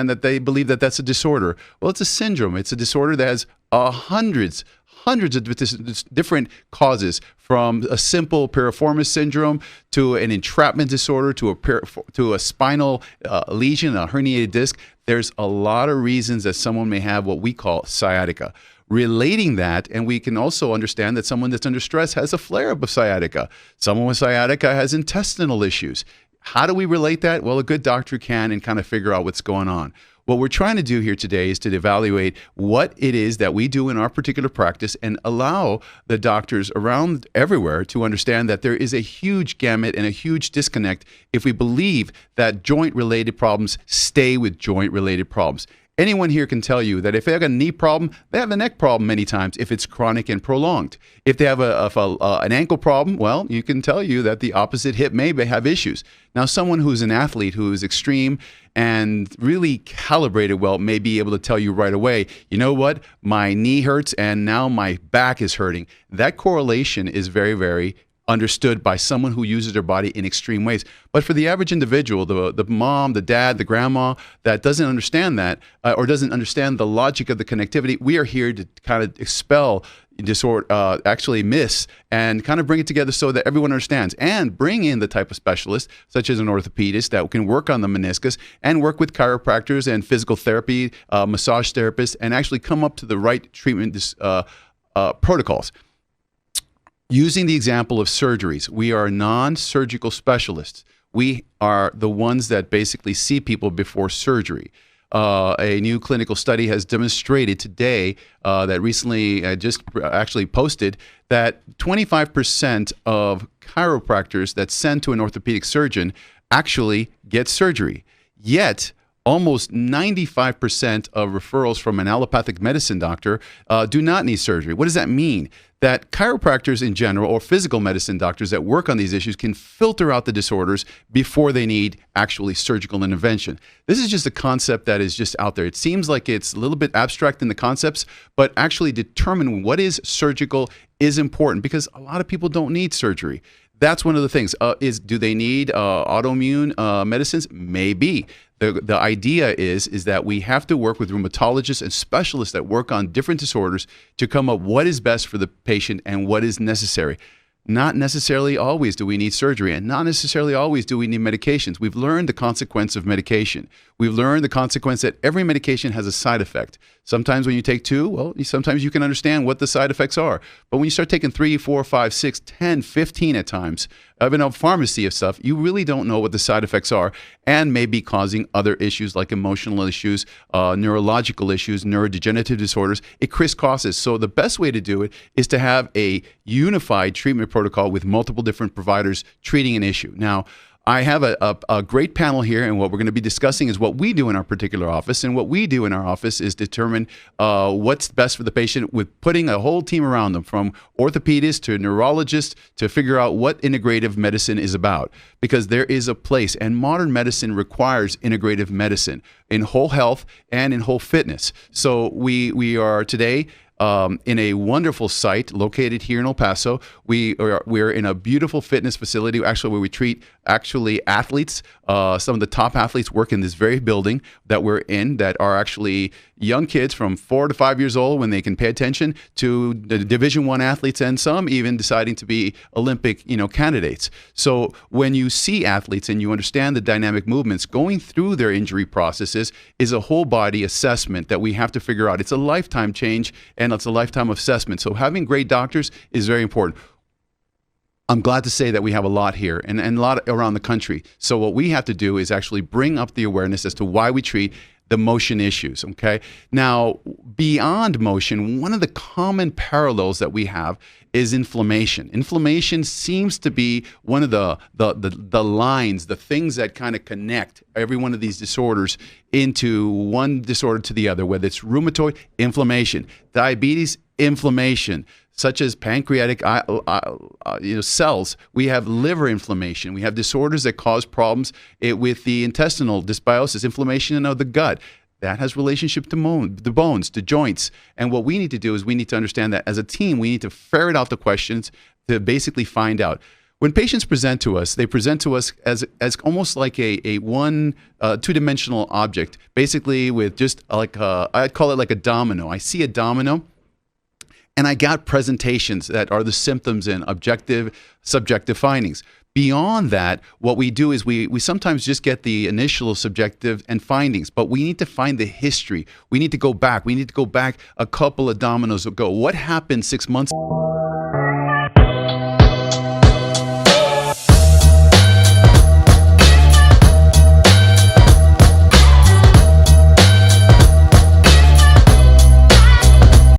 and that they believe that that's a disorder. Well, it's a syndrome. It's a disorder that has hundreds of different causes, from a simple piriformis syndrome to an entrapment disorder to a spinal lesion, a herniated disc. There's a lot of reasons that someone may have what we call sciatica. Relating that, and we can also understand that someone that's under stress has a flare-up of sciatica. Someone with sciatica has intestinal issues. How do we relate that? Well, a good doctor can and kind of figure out what's going on. What we're trying to do here today is to evaluate what it is that we do in our particular practice and allow the doctors around everywhere to understand that there is a huge gamut and a huge disconnect if we believe that joint-related problems stay with joint-related problems. Anyone here can tell you that if they have a knee problem, they have a neck problem many times if it's chronic and prolonged. If they have an ankle problem, well, you can tell you that the opposite hip may have issues. Now, someone who's an athlete who is extreme and really calibrated well may be able to tell you right away, you know what, my knee hurts and now my back is hurting. That correlation is very, very understood by someone who uses their body in extreme ways. But for the average individual, the mom, the dad, the grandma that doesn't understand that or doesn't understand the logic of the connectivity, we are here to kind of expel disorder, actually miss, and kind of bring it together so that everyone understands, and bring in the type of specialist, such as an orthopedist, that can work on the meniscus and work with chiropractors and physical therapy, massage therapists, and actually come up to the right treatment protocols. Using the example of surgeries, we are non-surgical specialists. We are the ones that basically see people before surgery. A new clinical study has demonstrated today that recently I just actually posted that 25% of chiropractors that send to an orthopedic surgeon actually get surgery. Yet, almost 95% of referrals from an allopathic medicine doctor do not need surgery. What does that mean? That chiropractors in general, or physical medicine doctors that work on these issues, can filter out the disorders before they need actually surgical intervention. This is just a concept that is just out there. It seems like it's a little bit abstract in the concepts, but actually determining what is surgical is important, because a lot of people don't need surgery. That's one of the things. Do they need autoimmune medicines? Maybe. The idea is that we have to work with rheumatologists and specialists that work on different disorders to come up what is best for the patient and what is necessary. Not necessarily always do we need surgery, and not necessarily always do we need medications. We've learned the consequence of medication. We've learned the consequence that every medication has a side effect. Sometimes when you take two, well, sometimes you can understand what the side effects are. But when you start taking 3, 4, 5, 6, 10, 15 at times, even a pharmacy of stuff, you really don't know what the side effects are, and may be causing other issues like emotional issues, neurological issues, neurodegenerative disorders. It crisscrosses. So the best way to do it is to have a unified treatment protocol with multiple different providers treating an issue. Now, I have a great panel here, and what we're going to be discussing is what we do in our particular office. And what we do in our office is determine what's best for the patient, with putting a whole team around them, from orthopedists to neurologists, to figure out what integrative medicine is about. Because there is a place, and modern medicine requires integrative medicine in whole health and in whole fitness. So we are today in a wonderful site located here in El Paso. We're in a beautiful fitness facility, actually, where we treat athletes. Some of the top athletes work in this very building that we're in, that are actually young kids from 4 to 5 years old, when they can pay attention, to the Division I athletes, and some even deciding to be Olympic, candidates. So when you see athletes and you understand the dynamic movements going through their injury processes, is a whole body assessment that we have to figure out. It's a lifetime change, and it's a lifetime assessment. So having great doctors is very important. I'm glad to say that we have a lot here and a lot around the country. So what we have to do is actually bring up the awareness as to why we treat the motion issues, okay? Now, beyond motion, one of the common parallels that we have is inflammation. Inflammation seems to be one of the lines, the things that kind of connect every one of these disorders into one disorder to the other, whether it's rheumatoid, inflammation, diabetes, inflammation, such as pancreatic cells. We have liver inflammation. We have disorders that cause problems with the intestinal dysbiosis, inflammation of the gut. That has relationship to the bones, to joints. And what we need to do is we need to understand that as a team, we need to ferret out the questions to basically find out. When patients present to us, they present to us as almost like a one two-dimensional object, basically with just like I'd call it like a domino. I see a domino, and I got presentations that are the symptoms and objective, subjective findings. Beyond that, what we do is we sometimes just get the initial subjective and findings, but we need to find the history. We need to go back. We need to go back a couple of dominoes ago. What happened 6 months ago?